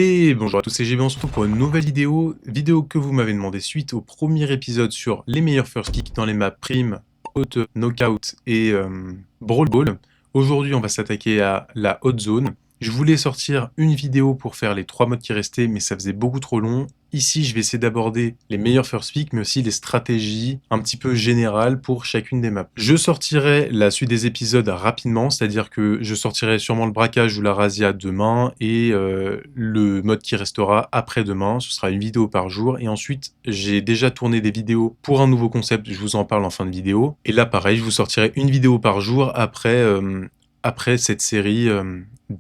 Et bonjour à tous, c'est GB, on se retrouve pour une nouvelle vidéo que vous m'avez demandé suite au premier épisode sur les meilleurs first picks dans les maps Prime, Haute, Knockout et Brawl Ball. Aujourd'hui, on va s'attaquer à la Hot Zone. Je voulais sortir une vidéo pour faire les 3 modes qui restaient, mais ça faisait beaucoup trop long. Ici, je vais essayer d'aborder les meilleurs first picks, mais aussi les stratégies un petit peu générales pour chacune des maps. Je sortirai la suite des épisodes rapidement, c'est-à-dire que je sortirai sûrement le braquage ou la razzia demain et le mode qui restera après-demain. Ce sera une vidéo par jour. Et ensuite, j'ai déjà tourné des vidéos pour un nouveau concept. Je vous en parle en fin de vidéo. Et là, pareil, je vous sortirai une vidéo par jour après cette série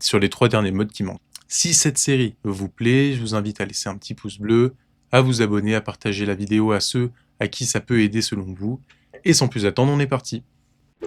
sur les 3 derniers modes qui manquent. Si cette série vous plaît, je vous invite à laisser un petit pouce bleu, à vous abonner, à partager la vidéo à ceux à qui ça peut aider selon vous. Et sans plus attendre, on est parti.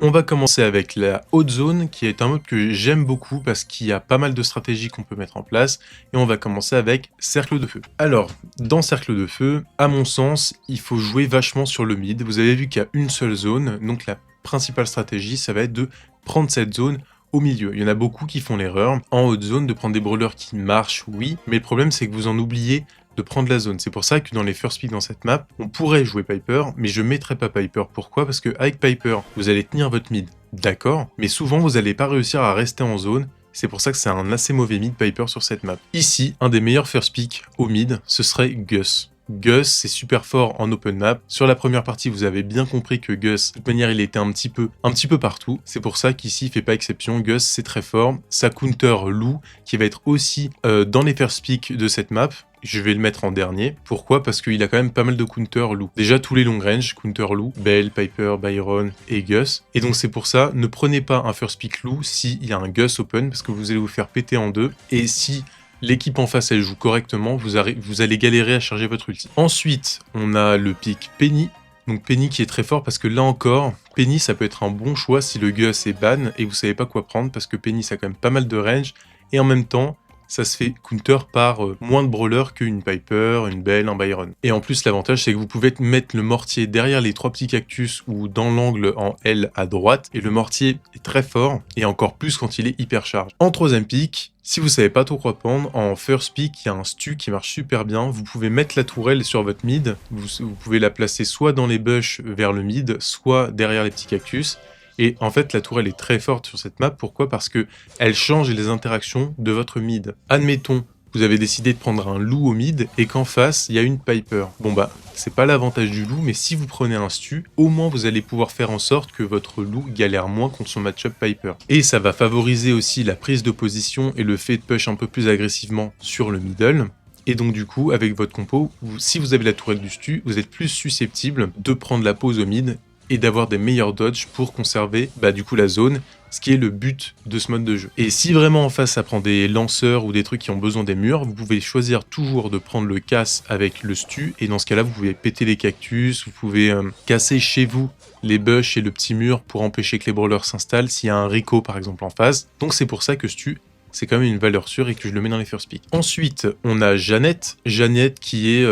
On va commencer avec la Haute Zone, qui est un mode que j'aime beaucoup parce qu'il y a pas mal de stratégies qu'on peut mettre en place. Et on va commencer avec Cercle de Feu. Alors, dans Cercle de Feu, à mon sens, il faut jouer vachement sur le mid. Vous avez vu qu'il y a une seule zone, donc la principale stratégie, ça va être de prendre cette zone au milieu. Il y en a beaucoup qui font l'erreur, en haute zone, de prendre des brawlers qui marchent, oui, mais le problème c'est que vous en oubliez de prendre la zone. C'est pour ça que dans les first pick dans cette map, on pourrait jouer Piper, mais je mettrai pas Piper. Pourquoi? Parce que avec Piper, vous allez tenir votre mid, d'accord, mais souvent vous n'allez pas réussir à rester en zone. C'est pour ça que c'est un assez mauvais mid Piper sur cette map. Ici, un des meilleurs first pick au mid, ce serait Gus. Gus, c'est super fort en open map. Sur la première partie, vous avez bien compris que Gus, de toute manière, il était un petit peu partout. C'est pour ça qu'ici, il fait pas exception. Gus, c'est très fort. Sa counter Lou, qui va être aussi dans les first pick de cette map. Je vais le mettre en dernier. Pourquoi? Parce qu'il a quand même pas mal de counter Lou. Déjà, tous les long range, counter Lou, Belle, Piper, Byron et Gus. Et donc, c'est pour ça, ne prenez pas un first pick Lou s'il y a un Gus open, parce que vous allez vous faire péter en deux. Et si l'équipe en face, elle joue correctement, vous allez galérer à charger votre ulti. Ensuite, on a le pick Penny. Donc Penny qui est très fort parce que là encore, Penny ça peut être un bon choix si le Gus est ban et vous savez pas quoi prendre parce que Penny ça a quand même pas mal de range et en même temps, ça se fait counter par moins de brawlers qu'une Piper, une Belle, un Byron. Et en plus, l'avantage, c'est que vous pouvez mettre le mortier derrière les 3 petits cactus ou dans l'angle en L à droite. Et le mortier est très fort, et encore plus quand il est hyper charge. En troisième pick, si vous savez pas trop quoi prendre, en first pick, il y a un stu qui marche super bien. Vous pouvez mettre la tourelle sur votre mid. Vous pouvez la placer soit dans les bush vers le mid, soit derrière les petits cactus. Et en fait, la tourelle est très forte sur cette map. Pourquoi? Parce que elle change les interactions de votre mid. Admettons, vous avez décidé de prendre un loup au mid et qu'en face, il y a une Piper. Bon bah, c'est pas l'avantage du loup, mais si vous prenez un stu, au moins vous allez pouvoir faire en sorte que votre loup galère moins contre son match-up Piper. Et ça va favoriser aussi la prise de position et le fait de push un peu plus agressivement sur le middle. Et donc du coup, avec votre compo, si vous avez la tourelle du stu, vous êtes plus susceptible de prendre la pause au mid et d'avoir des meilleurs dodges pour conserver du coup la zone, ce qui est le but de ce mode de jeu. Et si vraiment en face ça prend des lanceurs ou des trucs qui ont besoin des murs, vous pouvez choisir toujours de prendre le casse avec le stu, et dans ce cas-là vous pouvez péter les cactus, vous pouvez casser chez vous les bush et le petit mur pour empêcher que les brawlers s'installent s'il y a un Rico par exemple en face. Donc c'est pour ça que stu, c'est quand même une valeur sûre et que je le mets dans les first pick. Ensuite, on a Jeannette. Jeannette qui est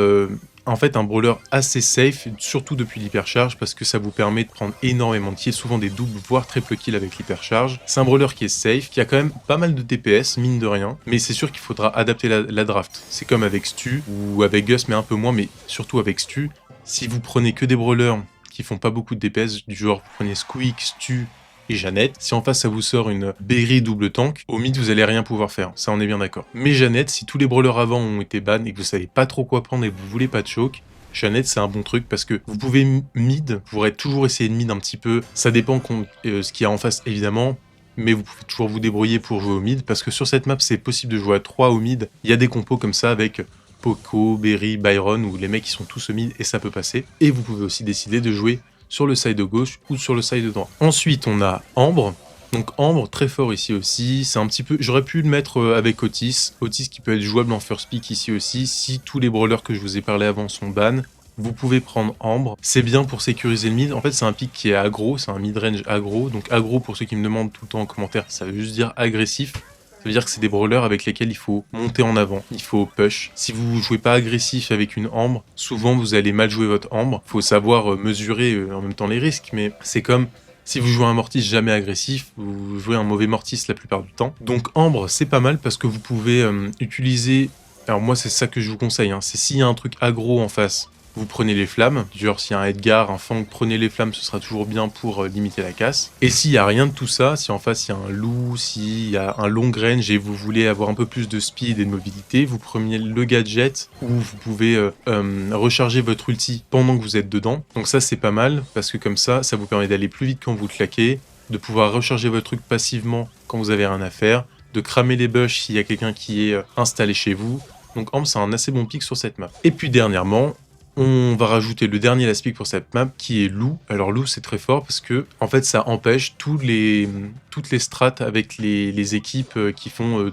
en fait un brawler assez safe, surtout depuis l'hypercharge, parce que ça vous permet de prendre énormément de kills, souvent des doubles, voire triple kills avec l'hypercharge. C'est un brawler qui est safe, qui a quand même pas mal de DPS, mine de rien, mais c'est sûr qu'il faudra adapter la draft. C'est comme avec Stu, ou avec Gus, mais un peu moins, mais surtout avec Stu. Si vous prenez que des brawlers qui font pas beaucoup de DPS, du genre vous prenez Squeak, Stu et Jeannette, si en face ça vous sort une Berry double tank, au mid vous allez rien pouvoir faire, ça on est bien d'accord. Mais Jeannette, si tous les brawlers avant ont été ban et que vous savez pas trop quoi prendre et que vous voulez pas de choke, Jeannette c'est un bon truc parce que vous pouvez mid, vous pourrez toujours essayer de mid un petit peu, ça dépend ce qu'il y a en face évidemment, mais vous pouvez toujours vous débrouiller pour jouer au mid, parce que sur cette map c'est possible de jouer à 3 au mid, il y a des compos comme ça avec Poco, Berry, Byron, où les mecs ils sont tous au mid et ça peut passer, et vous pouvez aussi décider de jouer sur le side gauche ou sur le side droit. Ensuite, on a Ambre. Donc Ambre, très fort ici aussi. C'est un petit peu... J'aurais pu le mettre avec Otis. Otis qui peut être jouable en first pick ici aussi. Si tous les brawlers que je vous ai parlé avant sont ban, vous pouvez prendre Ambre. C'est bien pour sécuriser le mid. En fait, c'est un pick qui est aggro. C'est un mid-range aggro. Donc aggro, pour ceux qui me demandent tout le temps en commentaire, ça veut juste dire agressif. Ça veut dire que c'est des brawlers avec lesquels il faut monter en avant, il faut push. Si vous jouez pas agressif avec une Ambre, souvent vous allez mal jouer votre Ambre. Faut savoir mesurer en même temps les risques, mais c'est comme si vous jouez un Mortis jamais agressif, vous jouez un mauvais Mortis la plupart du temps. Donc Ambre, c'est pas mal parce que vous pouvez utiliser Alors moi, c'est ça que je vous conseille, hein. C'est s'il y a un truc aggro en face, vous prenez les flammes. Genre, s'il y a un Edgar, un Fang, prenez les flammes, ce sera toujours bien pour limiter la casse. Et s'il n'y a rien de tout ça, si en face il y a un loup, s'il y a un long range et vous voulez avoir un peu plus de speed et de mobilité, vous prenez le gadget où vous pouvez recharger votre ulti pendant que vous êtes dedans. Donc ça, c'est pas mal parce que comme ça vous permet d'aller plus vite quand vous claquez, de pouvoir recharger votre truc passivement quand vous avez rien à faire, de cramer les bush s'il y a quelqu'un qui est installé chez vous. Donc Amp, c'est un assez bon pick sur cette map. Et puis dernièrement, on va rajouter le dernier last pick pour cette map qui est loup. Alors loup, c'est très fort parce que en fait ça empêche toutes les strats avec les équipes qui font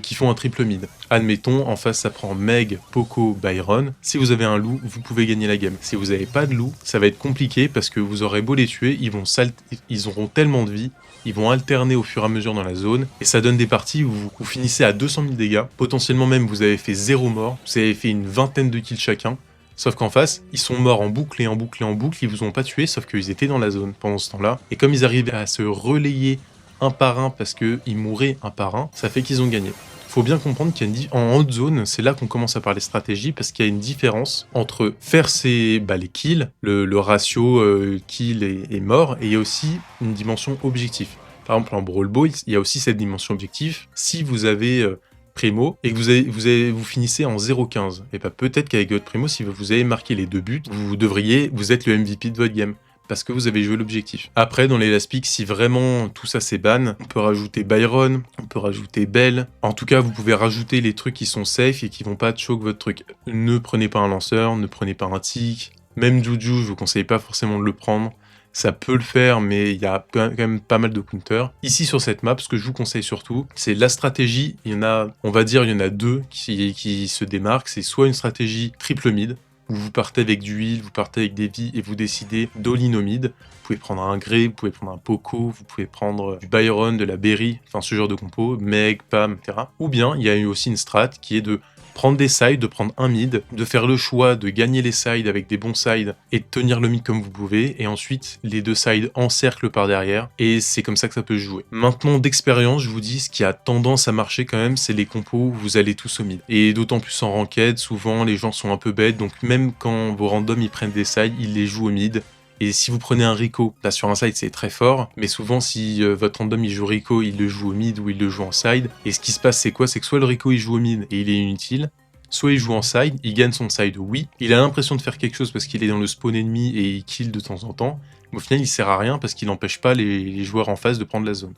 qui font un triple mid. Admettons, en face ça prend Meg, Poco, Byron. Si vous avez un loup, vous pouvez gagner la game. Si vous n'avez pas de loup, ça va être compliqué parce que vous aurez beau les tuer, ils auront tellement de vie. Ils vont alterner au fur et à mesure dans la zone, et ça donne des parties où vous finissez à 200 000 dégâts, potentiellement même vous avez fait 0 mort, vous avez fait une vingtaine de kills chacun, sauf qu'en face, ils sont morts en boucle et en boucle et en boucle, ils vous ont pas tué, sauf qu'ils étaient dans la zone pendant ce temps-là, et comme ils arrivaient à se relayer un par un parce qu'ils mouraient un par un, ça fait qu'ils ont gagné. Faut bien comprendre qu'il y a en haute zone, c'est là qu'on commence à parler stratégie parce qu'il y a une différence entre faire les kills, le ratio kill et mort, et il y a aussi une dimension objectif. Par exemple en Brawl Ball, il y a aussi cette dimension objectif. Si vous avez Primo et que vous finissez en 0-15, et bah peut-être qu'avec votre Primo, si vous avez marqué les 2 buts, vous êtes le MVP de votre game. Parce que vous avez joué l'objectif. Après, dans les last picks, si vraiment tout ça c'est ban, on peut rajouter Byron, on peut rajouter Bell. En tout cas, vous pouvez rajouter les trucs qui sont safe et qui vont pas choke votre truc. Ne prenez pas un lanceur, ne prenez pas un tick. Même Juju, je vous conseille pas forcément de le prendre. Ça peut le faire, mais il y a quand même pas mal de counters. Ici, sur cette map, ce que je vous conseille surtout, c'est la stratégie. Il y en a, on va dire, il y en a deux qui se démarquent. C'est soit une stratégie triple mid, où vous partez avec du heal, vous partez avec des vies et vous décidez d'all-in au mid. Vous pouvez prendre un Grey, vous pouvez prendre un Poco, vous pouvez prendre du Byron, de la Berry, enfin ce genre de compo, Meg, Pam, etc. Ou bien, il y a eu aussi une strat qui est de prendre des sides, de prendre un mid, de faire le choix de gagner les sides avec des bons sides et de tenir le mid comme vous pouvez, et ensuite les deux sides en cercle par derrière, et c'est comme ça que ça peut se jouer. Maintenant, d'expérience, je vous dis, ce qui a tendance à marcher quand même, c'est les compos où vous allez tous au mid. Et d'autant plus en ranked, souvent les gens sont un peu bêtes, donc même quand vos randoms ils prennent des sides, ils les jouent au mid. Et si vous prenez un Rico, là sur un side c'est très fort, mais souvent si votre random il joue Rico, il le joue au mid ou il le joue en side, et ce qui se passe c'est quoi? C'est que soit le Rico il joue au mid et il est inutile, soit il joue en side, il gagne son side, oui, il a l'impression de faire quelque chose parce qu'il est dans le spawn ennemi et il kill de temps en temps, mais au final il sert à rien parce qu'il n'empêche pas les joueurs en face de prendre la zone.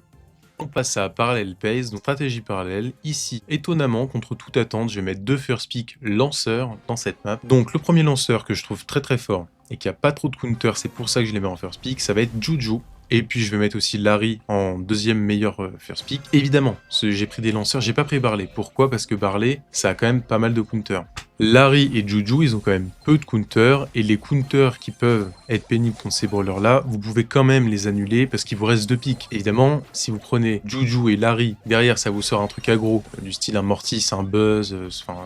On passe à Parallel Pace, donc stratégie parallèle. Ici, étonnamment, contre toute attente, je vais mettre deux first pick lanceurs dans cette map. Donc le premier lanceur que je trouve très très fort et qui a pas trop de counter, c'est pour ça que je les mets en first pick, ça va être Juju. Et puis je vais mettre aussi Larry en deuxième meilleur first pick. Évidemment, j'ai pris des lanceurs, j'ai pas pris Barley. Pourquoi? Parce que Barley, ça a quand même pas mal de counter. Larry et Juju, ils ont quand même peu de counters, et les counters qui peuvent être pénibles contre ces brawlers-là, vous pouvez quand même les annuler parce qu'il vous reste deux picks. Évidemment, si vous prenez Juju et Larry, derrière ça vous sort un truc aggro, du style un Mortis, un Buzz,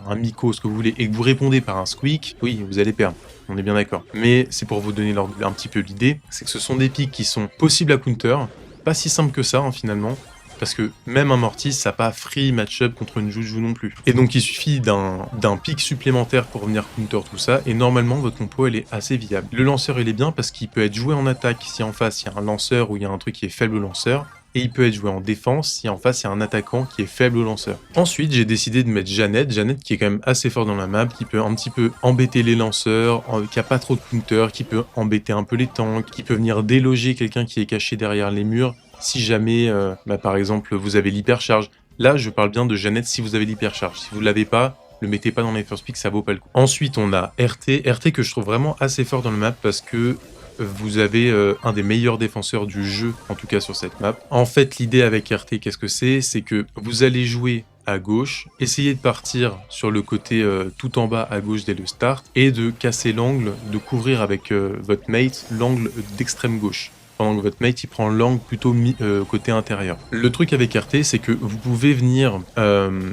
un Miko, ce que vous voulez, et que vous répondez par un Squeak, oui, vous allez perdre. On est bien d'accord. Mais c'est pour vous donner un petit peu l'idée, c'est que ce sont des picks qui sont possibles à counter, pas si simple que ça hein, finalement, parce que même un Mortis, ça n'a pas free match-up contre une Juju non plus. Et donc il suffit d'un pic supplémentaire pour venir counter tout ça, et normalement votre compo elle est assez viable. Le lanceur il est bien parce qu'il peut être joué en attaque si en face il y a un lanceur ou il y a un truc qui est faible au lanceur, et il peut être joué en défense si en face il y a un attaquant qui est faible au lanceur. Ensuite j'ai décidé de mettre Jeannette qui est quand même assez fort dans la map, qui peut un petit peu embêter les lanceurs, qui a pas trop de counter, qui peut embêter un peu les tanks, qui peut venir déloger quelqu'un qui est caché derrière les murs, si jamais par exemple vous avez l'hypercharge. Là je parle bien de Jeannette si vous avez l'hypercharge, si vous ne l'avez pas, le mettez pas dans les first picks, ça vaut pas le coup. Ensuite on a RT que je trouve vraiment assez fort dans la map parce que vous avez un des meilleurs défenseurs du jeu, en tout cas sur cette map. En fait, l'idée avec RT, qu'est-ce que c'est? C'est que vous allez jouer à gauche, essayer de partir sur le côté tout en bas à gauche dès le start, et de casser l'angle, de couvrir avec votre mate l'angle d'extrême gauche. Pendant que votre mate il prend l'angle plutôt côté intérieur. Le truc avec RT, c'est que vous pouvez venir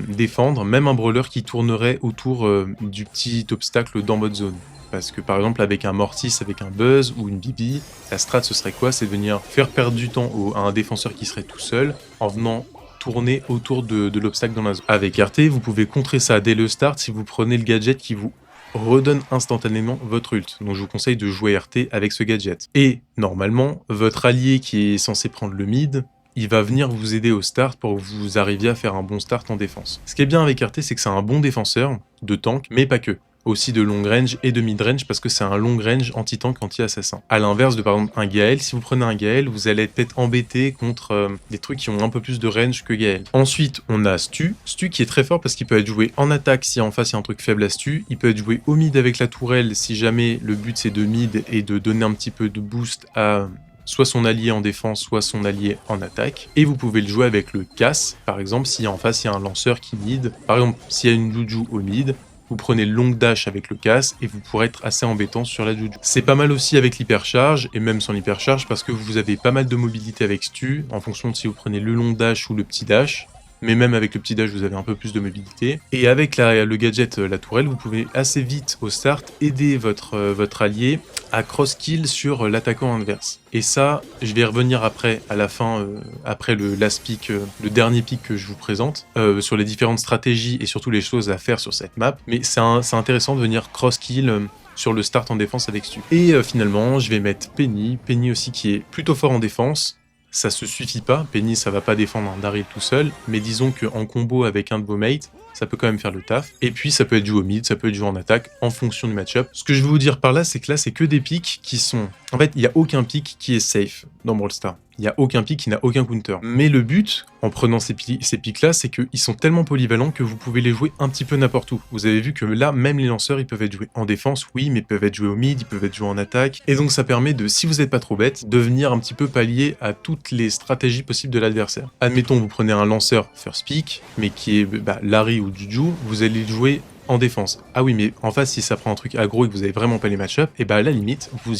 défendre même un brawler qui tournerait autour du petit obstacle dans votre zone. Parce que par exemple avec un Mortis, avec un Buzz ou une Bibi, la strat ce serait quoi? C'est de venir faire perdre du temps à un défenseur qui serait tout seul en venant tourner autour de l'obstacle dans la zone. Avec RT, vous pouvez contrer ça dès le start si vous prenez le gadget qui vous redonne instantanément votre ult. Donc je vous conseille de jouer RT avec ce gadget. Et normalement, votre allié qui est censé prendre le mid, il va venir vous aider au start pour que vous arriviez à faire un bon start en défense. Ce qui est bien avec RT, c'est que c'est un bon défenseur de tank, mais pas que. Aussi de long range et de mid range parce que c'est un long range anti-tank, anti-assassin. À l'inverse de par exemple un Gaël, si vous prenez un Gaël, vous allez peut-être embêté contre des trucs qui ont un peu plus de range que Gaël. Ensuite, on a Stu. Stu qui est très fort parce qu'il peut être joué en attaque si en face il y a un truc faible à Stu. Il peut être joué au mid avec la tourelle si jamais le but c'est de mid et de donner un petit peu de boost à soit son allié en défense, soit son allié en attaque. Et vous pouvez le jouer avec le casse, par exemple, si en face il y a un lanceur qui mid. Par exemple, s'il y a une Juju au mid, vous prenez le long dash avec le casse et vous pourrez être assez embêtant sur la Juju. C'est pas mal aussi avec l'hypercharge et même sans l'hypercharge parce que vous avez pas mal de mobilité avec Stu en fonction de si vous prenez le long dash ou le petit dash. Mais même avec le petit dash, vous avez un peu plus de mobilité. Et avec le gadget, la tourelle, vous pouvez assez vite au start aider votre allié à cross-kill sur l'attaquant adverse. Et ça, je vais y revenir après, à la fin, après le last pick, le dernier pick que je vous présente, sur les différentes stratégies et surtout les choses à faire sur cette map. Mais c'est intéressant de venir cross-kill sur le start en défense avec Stu. Et finalement, je vais mettre Penny. Penny aussi qui est plutôt fort en défense. Ça se suffit pas, Penny ça va pas défendre un Daryl tout seul, mais disons qu'en combo avec un de vos mates, ça peut quand même faire le taf. Et puis ça peut être joué au mid, ça peut être joué en attaque, en fonction du match-up. Ce que je veux vous dire par là, c'est que là c'est que des pics qui sont... En fait, il n'y a aucun pic qui est safe dans Brawl Stars. Il n'y a aucun pic qui n'a aucun counter. Mais le but, en prenant ces pics-là, c'est qu'ils sont tellement polyvalents que vous pouvez les jouer un petit peu n'importe où. Vous avez vu que là, même les lanceurs, ils peuvent être joués en défense, oui, mais ils peuvent être joués au mid, ils peuvent être joués en attaque. Et donc ça permet de, si vous n'êtes pas trop bête, de venir un petit peu pallier à toutes les stratégies possibles de l'adversaire. Admettons, vous prenez un lanceur first pick, mais qui est Larry ou Juju, vous allez le jouer en défense. Ah oui, mais en face, si ça prend un truc aggro et que vous avez vraiment pas les match-up, et à la limite, vous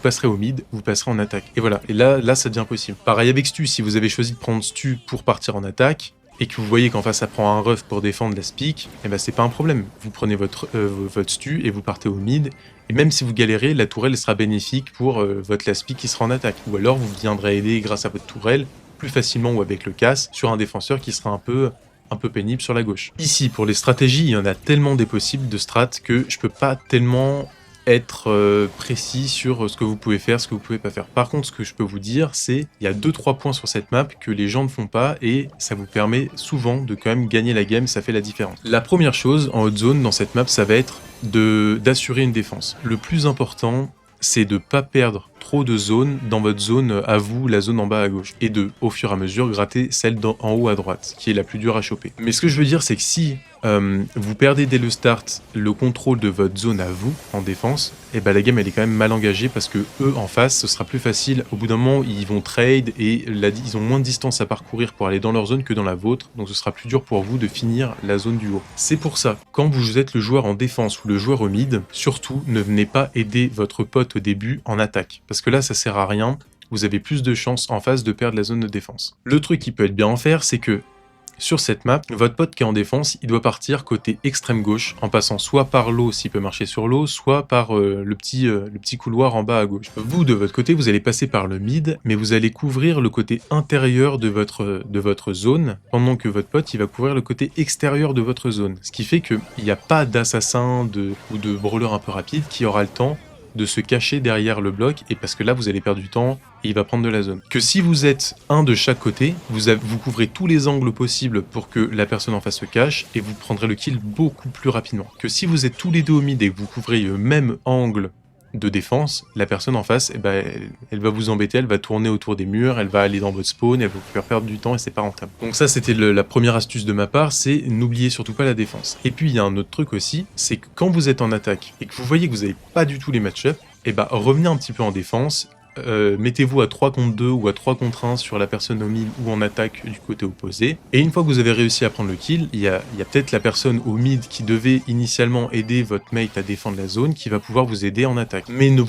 passerez au mid, vous passerez en attaque. Et voilà. Et là, ça devient possible. Pareil avec Stu, si vous avez choisi de prendre Stu pour partir en attaque, et que vous voyez qu'en face ça prend un ref pour défendre la speak, et c'est pas un problème. Vous prenez votre Stu et vous partez au mid, et même si vous galérez, la tourelle sera bénéfique pour votre last pick qui sera en attaque. Ou alors vous viendrez aider grâce à votre tourelle, plus facilement ou avec le casse, sur un défenseur qui sera un peu pénible sur la gauche. Ici, pour les stratégies, il y en a tellement des possibles de strats que je peux pas tellement être précis sur ce que vous pouvez faire, ce que vous pouvez pas faire. Par contre, ce que je peux vous dire, c'est il y a 2-3 points sur cette map que les gens ne font pas et ça vous permet souvent de quand même gagner la game, ça fait la différence. La première chose en haute zone dans cette map, ça va être d'assurer une défense. Le plus important, c'est de ne pas perdre trop de zones dans votre zone à vous, la zone en bas à gauche, et de, au fur et à mesure, gratter celle en haut à droite, qui est la plus dure à choper. Mais ce que je veux dire, c'est que si vous perdez dès le start le contrôle de votre zone à vous, en défense, et la game elle est quand même mal engagée, parce que eux, en face, ce sera plus facile. Au bout d'un moment, ils vont trade, et ils ont moins de distance à parcourir pour aller dans leur zone que dans la vôtre, donc ce sera plus dur pour vous de finir la zone du haut. C'est pour ça, quand vous êtes le joueur en défense ou le joueur au mid, surtout, ne venez pas aider votre pote au début en attaque, parce que là, ça sert à rien, vous avez plus de chances en face de perdre la zone de défense. Le truc qui peut être bien en faire, c'est que sur cette map, votre pote qui est en défense, il doit partir côté extrême gauche, en passant soit par l'eau s'il peut marcher sur l'eau, soit par le petit couloir en bas à gauche. Vous, de votre côté, vous allez passer par le mid, mais vous allez couvrir le côté intérieur de votre zone, pendant que votre pote, il va couvrir le côté extérieur de votre zone. Ce qui fait qu'il n'y a pas d'assassin ou de brawler un peu rapide qui aura le temps de se cacher derrière le bloc, et parce que là vous allez perdre du temps et il va prendre de la zone. Que si vous êtes un de chaque côté, vous couvrez tous les angles possibles pour que la personne en face se cache et vous prendrez le kill beaucoup plus rapidement. Que si vous êtes tous les deux au mid et que vous couvrez le même angle de défense, la personne en face, elle va vous embêter, elle va tourner autour des murs, elle va aller dans votre spawn, elle va vous faire perdre du temps et c'est pas rentable. Donc ça c'était la première astuce de ma part, c'est n'oubliez surtout pas la défense. Et puis il y a un autre truc aussi, c'est que quand vous êtes en attaque et que vous voyez que vous n'avez pas du tout les match-up, revenez un petit peu en défense, mettez-vous à 3 contre 2 ou à 3 contre 1 sur la personne au mid ou en attaque du côté opposé. Et une fois que vous avez réussi à prendre le kill, il y a peut-être la personne au mid qui devait initialement aider votre mate à défendre la zone qui va pouvoir vous aider en attaque. Mais ne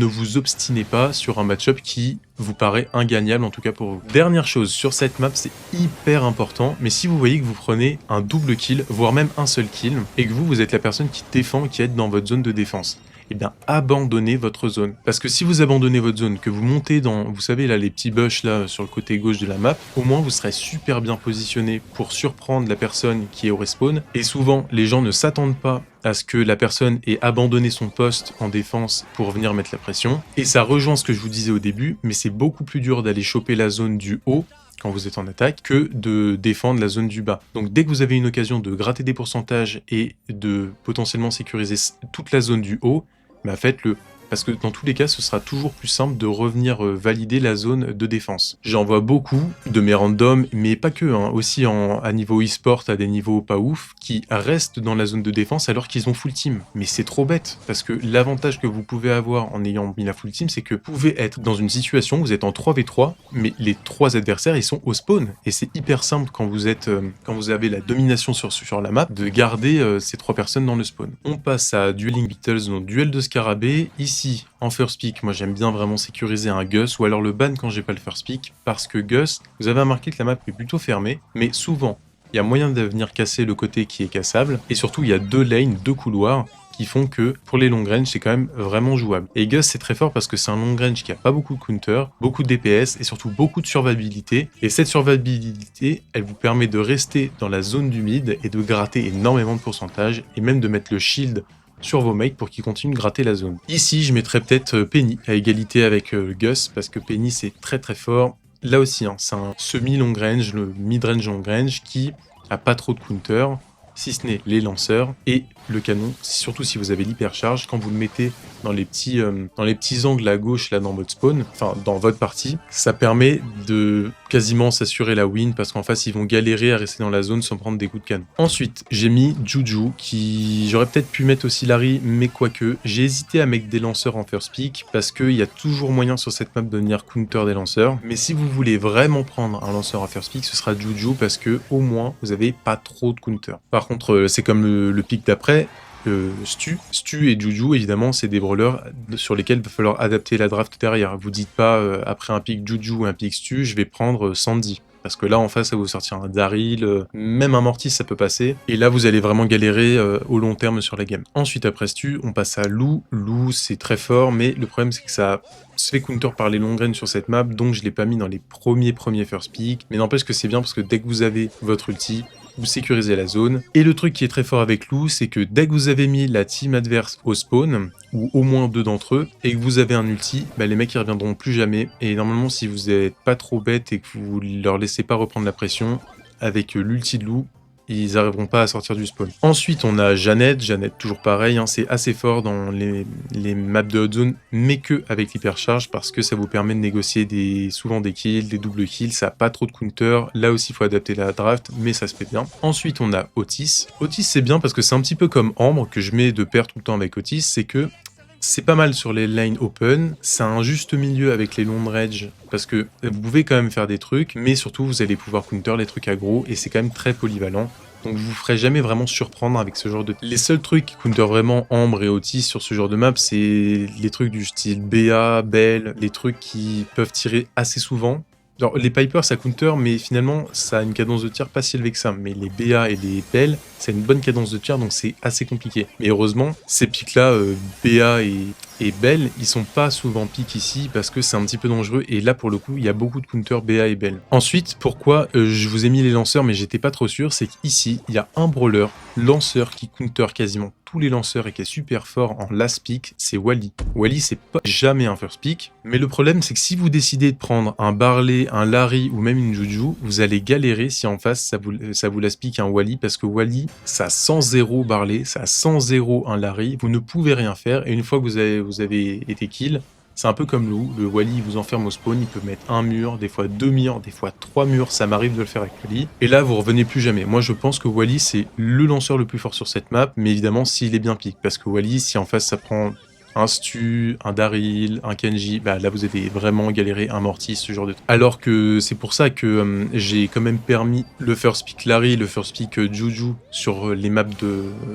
vous obstinez pas sur un match-up qui vous paraît ingagnable, en tout cas pour vous. Dernière chose, sur cette map, c'est hyper important, mais si vous voyez que vous prenez un double kill, voire même un seul kill, et que vous êtes la personne qui défend, qui est dans votre zone de défense, eh bien abandonnez votre zone. Parce que si vous abandonnez votre zone, que vous montez dans, vous savez là, les petits bush là sur le côté gauche de la map, au moins vous serez super bien positionné pour surprendre la personne qui est au respawn. Et souvent, les gens ne s'attendent pas à ce que la personne ait abandonné son poste en défense pour venir mettre la pression. Et ça rejoint ce que je vous disais au début, mais c'est beaucoup plus dur d'aller choper la zone du haut quand vous êtes en attaque, que de défendre la zone du bas. Donc dès que vous avez une occasion de gratter des pourcentages et de potentiellement sécuriser toute la zone du haut, bah faites-le. Parce que dans tous les cas, ce sera toujours plus simple de revenir valider la zone de défense. J'en vois beaucoup de mes randoms, mais pas que, hein, aussi à niveau e-sport, à des niveaux pas ouf, qui restent dans la zone de défense alors qu'ils ont full team. Mais c'est trop bête, parce que l'avantage que vous pouvez avoir en ayant mis la full team, c'est que vous pouvez être dans une situation où vous êtes en 3v3, mais les 3 adversaires, ils sont au spawn. Et c'est hyper simple quand vous avez la domination sur la map, de garder ces 3 personnes dans le spawn. On passe à Dueling Beetles, donc duel de scarabée. Ici, en first pick, moi j'aime bien vraiment sécuriser un Gus ou alors le ban quand j'ai pas le first pick, parce que Gus, vous avez remarqué que la map est plutôt fermée, mais souvent il y a moyen de venir casser le côté qui est cassable, et surtout il y a 2 lanes, 2 couloirs qui font que pour les long range c'est quand même vraiment jouable. Et Gus c'est très fort parce que c'est un long range qui a pas beaucoup de counter, beaucoup de DPS et surtout beaucoup de survivabilité, et cette survivabilité elle vous permet de rester dans la zone du mid et de gratter énormément de pourcentage et même de mettre le shield sur vos mates pour qu'ils continuent de gratter la zone. Ici, je mettrais peut-être Penny à égalité avec Gus, parce que Penny c'est très très fort. Là aussi, hein, c'est un semi-long range, le mid-range long range qui a pas trop de counter, si ce n'est les lanceurs, et le canon, surtout si vous avez l'hypercharge, quand vous le mettez dans les petits angles à gauche là dans votre spawn, enfin dans votre partie, ça permet de quasiment s'assurer la win parce qu'en face ils vont galérer à rester dans la zone sans prendre des coups de canon. Ensuite j'ai mis Juju, qui j'aurais peut-être pu mettre aussi Larry, mais quoique j'ai hésité à mettre des lanceurs en first pick parce qu'il y a toujours moyen sur cette map de venir counter des lanceurs, mais si vous voulez vraiment prendre un lanceur en first pick, ce sera Juju parce que au moins vous avez pas trop de counter. Par contre c'est comme le pick d'après, Stu et Juju, évidemment, c'est des brawlers sur lesquels il va falloir adapter la draft derrière. Vous dites pas, après un pick Juju ou un pick Stu, je vais prendre Sandy. Parce que là, en face, ça va vous sortir un Daryl, même un Mortis, ça peut passer. Et là, vous allez vraiment galérer au long terme sur la game. Ensuite, après Stu, on passe à Lou. Lou, c'est très fort, mais le problème, c'est que ça se fait counter par les long range sur cette map, donc je l'ai pas mis dans les premiers first pick. Mais n'empêche que c'est bien parce que dès que vous avez votre ulti, vous sécurisez la zone. Et le truc qui est très fort avec Lou, c'est que dès que vous avez mis la team adverse au spawn, ou au moins 2 d'entre eux, et que vous avez un ulti, bah les mecs ils reviendront plus jamais. Et normalement, si vous êtes pas trop bête et que vous leur laissez pas reprendre la pression, avec l'ulti de Lou, ils n'arriveront pas à sortir du spawn. Ensuite, on a Jeannette. Jeannette, toujours pareil, hein, c'est assez fort dans les maps de hot zone, mais que avec l'hypercharge, parce que ça vous permet de négocier souvent des kills, des doubles kills, ça n'a pas trop de counter. Là aussi, il faut adapter la draft, mais ça se fait bien. Ensuite, on a Otis. Otis, c'est bien parce que c'est un petit peu comme Ambre, que je mets de pair tout le temps avec Otis, c'est que c'est pas mal sur les lanes open, c'est un juste milieu avec les long range, parce que vous pouvez quand même faire des trucs, mais surtout vous allez pouvoir counter les trucs aggro, et c'est quand même très polyvalent. Donc vous ferez jamais vraiment surprendre avec ce genre de... Les seuls trucs qui counter vraiment Ambre et Otis sur ce genre de map, c'est les trucs du style BA, Belle, les trucs qui peuvent tirer assez souvent. Genre, les Piper ça counter, mais finalement ça a une cadence de tir pas si élevée que ça. Mais les BA et les Belle, c'est une bonne cadence de tir, donc c'est assez compliqué. Mais heureusement, ces pics là, BA et Belle, ils sont pas souvent piques ici parce que c'est un petit peu dangereux. Et là pour le coup, il y a beaucoup de counter BA et Belle. Ensuite, pourquoi je vous ai mis les lanceurs, mais j'étais pas trop sûr, c'est qu'ici, il y a un brawler lanceur qui counter quasiment tous les lanceurs et qui est super fort en last pick, c'est Wally. Wally, c'est pas jamais un first pick, mais le problème, c'est que si vous décidez de prendre un Barley, un Larry ou même une Juju, vous allez galérer si en face ça vous last pick un Wally, parce que Wally, ça a 100-0 Barley, ça a 100-0 un Larry, vous ne pouvez rien faire, et une fois que vous avez été kill, c'est un peu comme Lou, le Wally il vous enferme au spawn, il peut mettre un mur, des fois 2 murs, des fois 3 murs, ça m'arrive de le faire avec Wally. Et là vous revenez plus jamais. Moi je pense que Wally c'est le lanceur le plus fort sur cette map, mais évidemment s'il est bien pique, parce que Wally si en face ça prend un Stu, un Daryl, un Kenji, bah là vous avez vraiment galéré, un Mortis, ce genre de truc. Alors que c'est pour ça que j'ai quand même permis le first pick Larry, le first pick Juju sur les maps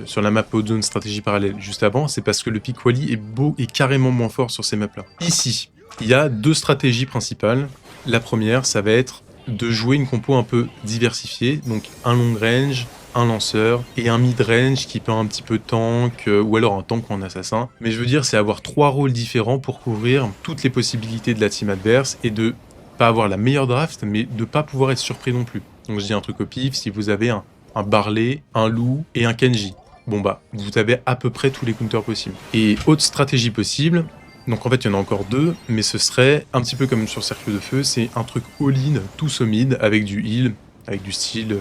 sur la map Hot Zone stratégie parallèle juste avant, c'est parce que le pick Wally est carrément moins fort sur ces maps là. Ici, il y a 2 stratégies principales. La première, ça va être de jouer une compo un peu diversifiée, donc un long range, un lanceur et un mid-range qui peut un petit peu tank ou alors un tank ou un assassin. Mais je veux dire, c'est avoir 3 rôles différents pour couvrir toutes les possibilités de la team adverse et de pas avoir la meilleure draft, mais de pas pouvoir être surpris non plus. Donc je dis un truc au pif, si vous avez un Barley, un Lou et un Kenji, bon bah, vous avez à peu près tous les counters possibles. Et autre stratégie possible, donc en fait il y en a encore 2, mais ce serait un petit peu comme sur Cercle de Feu, c'est un truc all-in, tout solide, avec du heal, avec du style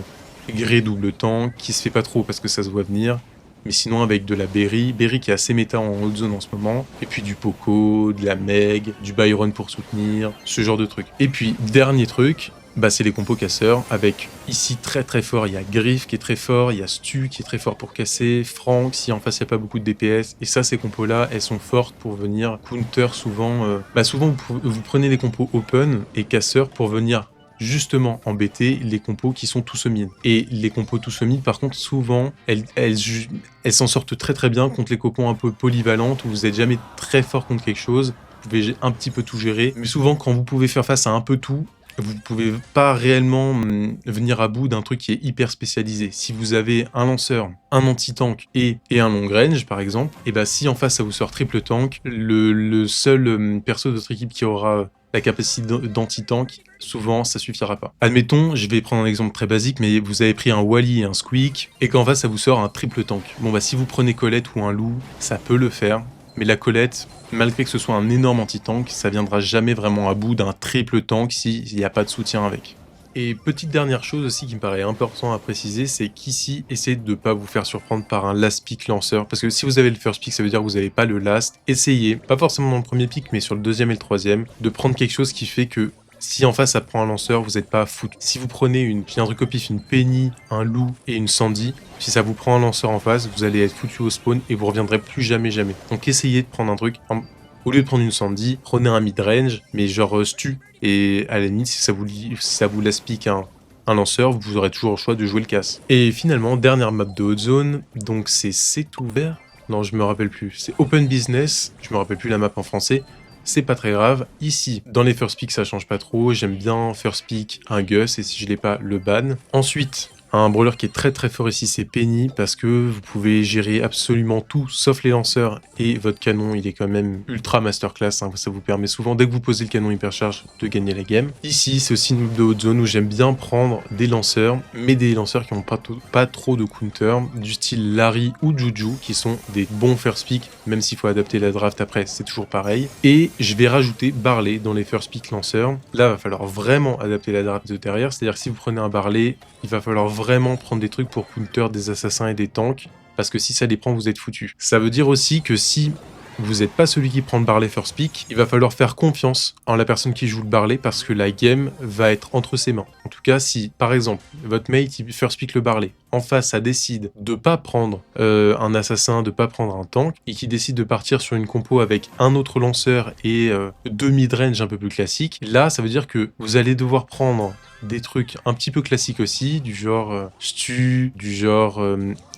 gré double tank, qui se fait pas trop parce que ça se voit venir, mais sinon avec de la Berry qui est assez méta en haute zone en ce moment, et puis du Poco, de la Meg, du Byron pour soutenir, ce genre de truc. Et puis dernier truc, bah c'est les compos casseurs, avec ici très fort, il y a Griff qui est très fort, il y a Stu qui est très fort pour casser, Frank si en face il n'y a pas beaucoup de DPS, et ça ces compos là elles sont fortes pour venir counter souvent, souvent vous prenez les compos open et casseurs pour venir justement embêter les compos qui sont tous mid. Et les compos tous mid par contre souvent elles s'en sortent très bien contre les compos un peu polyvalentes où vous n'êtes jamais très fort contre quelque chose, vous pouvez un petit peu tout gérer, mais souvent quand vous pouvez faire face à un peu tout, vous pouvez pas réellement venir à bout d'un truc qui est hyper spécialisé. Si vous avez un lanceur, un anti-tank et un long range par exemple, et bah si en face ça vous sort triple tank, le seul perso de votre équipe qui aura la capacité d'anti-tank, souvent ça suffira pas. Admettons, je vais prendre un exemple très basique, mais vous avez pris un Wally et un Squeak, et qu'en face ça vous sort un triple tank. Bon bah si vous prenez Colette ou un loup, ça peut le faire, mais la Colette, malgré que ce soit un énorme anti-tank, ça viendra jamais vraiment à bout d'un triple tank s'il n'y a pas de soutien avec. Et petite dernière chose aussi qui me paraît important à préciser, c'est qu'ici, essayez de ne pas vous faire surprendre par un last pick lanceur, parce que si vous avez le first pick, ça veut dire que vous n'avez pas le last. Essayez, pas forcément dans le premier pick, mais sur le deuxième et le troisième, de prendre quelque chose qui fait que si en face ça prend un lanceur, vous n'êtes pas à foutre. Si vous prenez un truc au pif, une Penny, un Lou et une Sandy, si ça vous prend un lanceur en face, vous allez être foutu au spawn et vous reviendrez plus jamais. Donc essayez de prendre un truc, au lieu de prendre une Sandy, prenez un mid-range, mais genre Stu. Et à la limite, si ça vous laisse pique un lanceur, vous aurez toujours le choix de jouer le casse. Et finalement, dernière map de haute zone, donc c'est ouvert. Non, je me rappelle plus. C'est Open Business, je me rappelle plus la map en français. C'est pas très grave. Ici, dans les first pick, ça change pas trop. J'aime bien first pick un Gus, et si je l'ai pas, le ban. Ensuite, un brawler qui est très fort ici, c'est Penny, parce que vous pouvez gérer absolument tout, sauf les lanceurs, et votre canon, il est quand même ultra masterclass, hein. Ça vous permet souvent, dès que vous posez le canon hypercharge, de gagner la game. Ici, c'est aussi une map de haute zone où j'aime bien prendre des lanceurs, mais des lanceurs qui n'ont pas trop de counter, du style Larry ou Juju, qui sont des bons first pick, même s'il faut adapter la draft après, c'est toujours pareil. Et je vais rajouter Barley dans les first pick lanceurs. Là, il va falloir vraiment adapter la draft de derrière, c'est-à-dire que si vous prenez un Barley, il va falloir vraiment prendre des trucs pour counter des assassins et des tanks, parce que si ça les prend, vous êtes foutu. Ça veut dire aussi que si vous n'êtes pas celui qui prend le Barley first pick, il va falloir faire confiance en la personne qui joue le Barley, parce que la game va être entre ses mains. En tout cas, si, par exemple, votre mate il first pick le Barley, en face, ça décide de pas prendre un assassin, de pas prendre un tank, et qui décide de partir sur une compo avec un autre lanceur et deux mid-range un peu plus classiques, là, ça veut dire que vous allez devoir prendre des trucs un petit peu classiques aussi, du genre Stu, du genre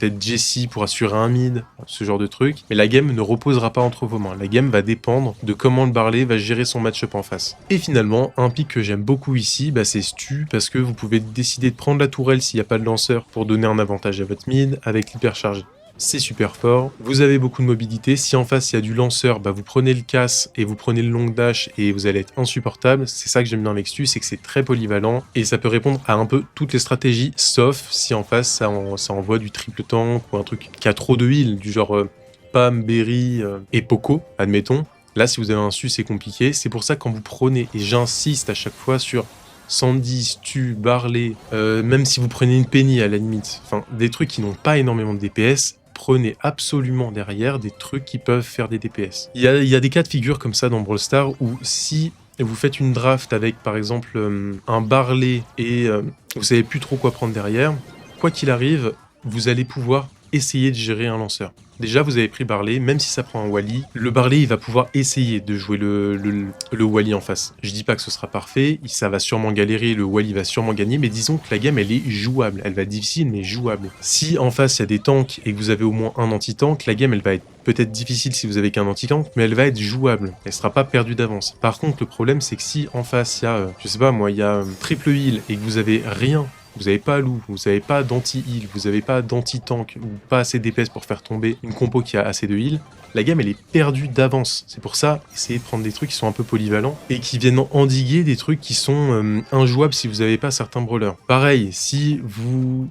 peut-être Jessie pour assurer un mid, ce genre de trucs. Mais la game ne reposera pas entre vos mains. La game va dépendre de comment le Barley va gérer son match-up en face. Et finalement, un pick que j'aime beaucoup ici, bah, c'est Stu, parce que vous pouvez décider de prendre la tourelle s'il n'y a pas de lanceur pour donner un avantage à votre mid avec l'hypercharge. C'est super fort, vous avez beaucoup de mobilité, si en face il y a du lanceur, bah vous prenez le casse et vous prenez le long dash et vous allez être insupportable. C'est ça que j'aime bien avec Stu, c'est que c'est très polyvalent et ça peut répondre à un peu toutes les stratégies, sauf si en face ça envoie du triple tank ou un truc qui a trop de heal, du genre Pam, Berry et Poco, admettons. Là si vous avez un Stu c'est compliqué, c'est pour ça que quand vous prenez, et j'insiste à chaque fois sur Sandy, Stu, Barley, même si vous prenez une Penny à la limite, enfin des trucs qui n'ont pas énormément de DPS, prenez absolument derrière des trucs qui peuvent faire des DPS. Il y a des cas de figure comme ça dans Brawl Stars où si vous faites une draft avec par exemple un Barley et vous savez plus trop quoi prendre derrière, quoi qu'il arrive, vous allez pouvoir essayer de gérer un lanceur. Déjà, vous avez pris Barley, même si ça prend un Wally, le Barley, il va pouvoir essayer de jouer le Wally en face. Je dis pas que ce sera parfait, ça va sûrement galérer, le Wally va sûrement gagner, mais disons que la game, elle est jouable. Elle va être difficile, mais jouable. Si en face, il y a des tanks et que vous avez au moins un anti-tank, la game, elle va être peut-être difficile si vous avez qu'un anti-tank, mais elle va être jouable. Elle sera pas perdue d'avance. Par contre, le problème, c'est que si en face, il y a, je sais pas moi, il y a triple heal et que vous avez rien vous n'avez pas loup, vous n'avez pas d'anti-heal, vous n'avez pas d'anti-tank, ou pas assez d'épaisse pour faire tomber une compo qui a assez de heal, la game elle est perdue d'avance. C'est pour ça, essayez de prendre des trucs qui sont un peu polyvalents et qui viennent endiguer des trucs qui sont injouables si vous n'avez pas certains brawlers. Pareil, si vous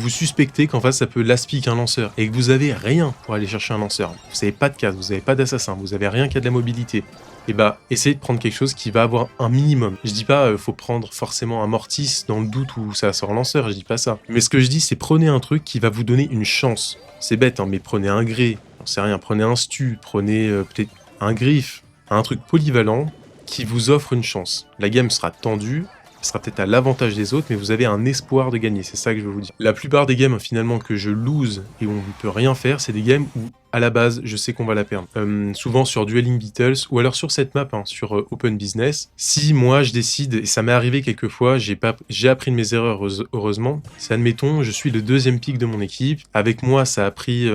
suspectez qu'en face ça peut last pick un lanceur et que vous avez rien pour aller chercher un lanceur, vous n'avez pas de casse, vous n'avez pas d'assassin, vous n'avez rien qui a de la mobilité, et bah essayez de prendre quelque chose qui va avoir un minimum. Je dis pas faut prendre forcément un Mortis dans le doute où ça sort lanceur, je dis pas ça. Mais ce que je dis c'est prenez un truc qui va vous donner une chance. C'est bête hein, mais prenez un gré, j'en sais rien, prenez un stu, prenez peut-être un griffe, un truc polyvalent qui vous offre une chance. La game sera tendue, sera peut-être à l'avantage des autres, mais vous avez un espoir de gagner, c'est ça que je veux vous dire. La plupart des games finalement que je lose et où on ne peut rien faire, c'est des games où à la base je sais qu'on va la perdre. Souvent sur Dueling Beatles ou alors sur cette map, hein, sur Open Business, si moi je décide, et ça m'est arrivé quelques fois, j'ai appris de mes erreurs heureusement, c'est admettons je suis le deuxième pick de mon équipe, avec moi ça a pris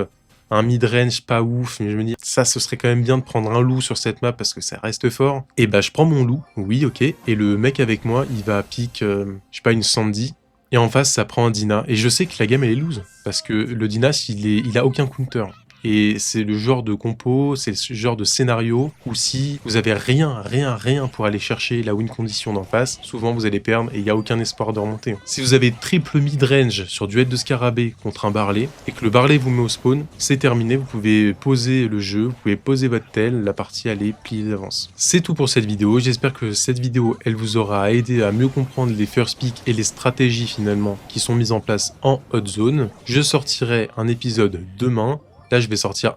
un mid-range pas ouf, mais je me dis, ça, ce serait quand même bien de prendre un loup sur cette map parce que ça reste fort. Et bah, je prends mon loup, oui, ok, et le mec avec moi, il va pick, je sais pas, une Sandy, et en face, ça prend un Dina. Et je sais que la game, elle est lose, parce que le Dina, il a aucun counter. Et c'est le genre de compo, c'est ce genre de scénario où si vous avez rien pour aller chercher la win condition d'en face, souvent vous allez perdre et il n'y a aucun espoir de remonter. Si vous avez triple mid-range sur duel de scarabée contre un Barley et que le Barley vous met au spawn, c'est terminé, vous pouvez poser le jeu, vous pouvez poser votre tel, la partie elle est pliée d'avance. C'est tout pour cette vidéo, j'espère que cette vidéo elle vous aura aidé à mieux comprendre les first pick et les stratégies finalement qui sont mises en place en hot zone. Je sortirai un épisode demain. Là, je vais sortir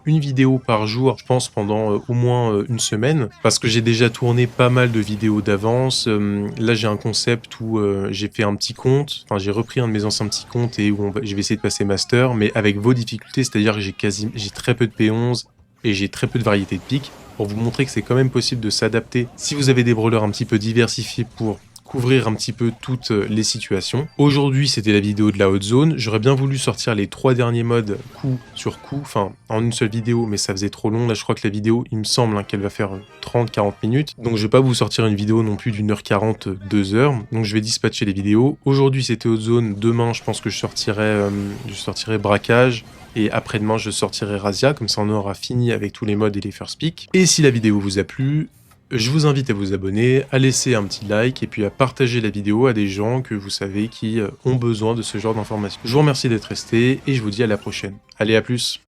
une vidéo par jour, je pense, pendant au moins une semaine, parce que j'ai déjà tourné pas mal de vidéos d'avance. Là, j'ai un concept où j'ai fait un petit compte, enfin, j'ai repris un de mes anciens petits comptes et où je vais essayer de passer master, mais avec vos difficultés, c'est-à-dire que j'ai très peu de P11 et j'ai très peu de variété de pics, pour vous montrer que c'est quand même possible de s'adapter si vous avez des brawlers un petit peu diversifiés pour couvrir un petit peu toutes les situations. Aujourd'hui, c'était la vidéo de la hot zone. J'aurais bien voulu sortir les 3 derniers modes coup sur coup, enfin en une seule vidéo, mais ça faisait trop long. Là, je crois que la vidéo, il me semble hein, qu'elle va faire 30-40 minutes. Donc, je vais pas vous sortir une vidéo non plus d'1h40, 2h. Donc, je vais dispatcher les vidéos. Aujourd'hui, c'était hot zone. Demain, je pense que je sortirai braquage. Et après-demain, je sortirai Razia. Comme ça, on aura fini avec tous les modes et les first pick. Et si la vidéo vous a plu, je vous invite à vous abonner, à laisser un petit like et puis à partager la vidéo à des gens que vous savez qui ont besoin de ce genre d'informations. Je vous remercie d'être restés et je vous dis à la prochaine. Allez, à plus!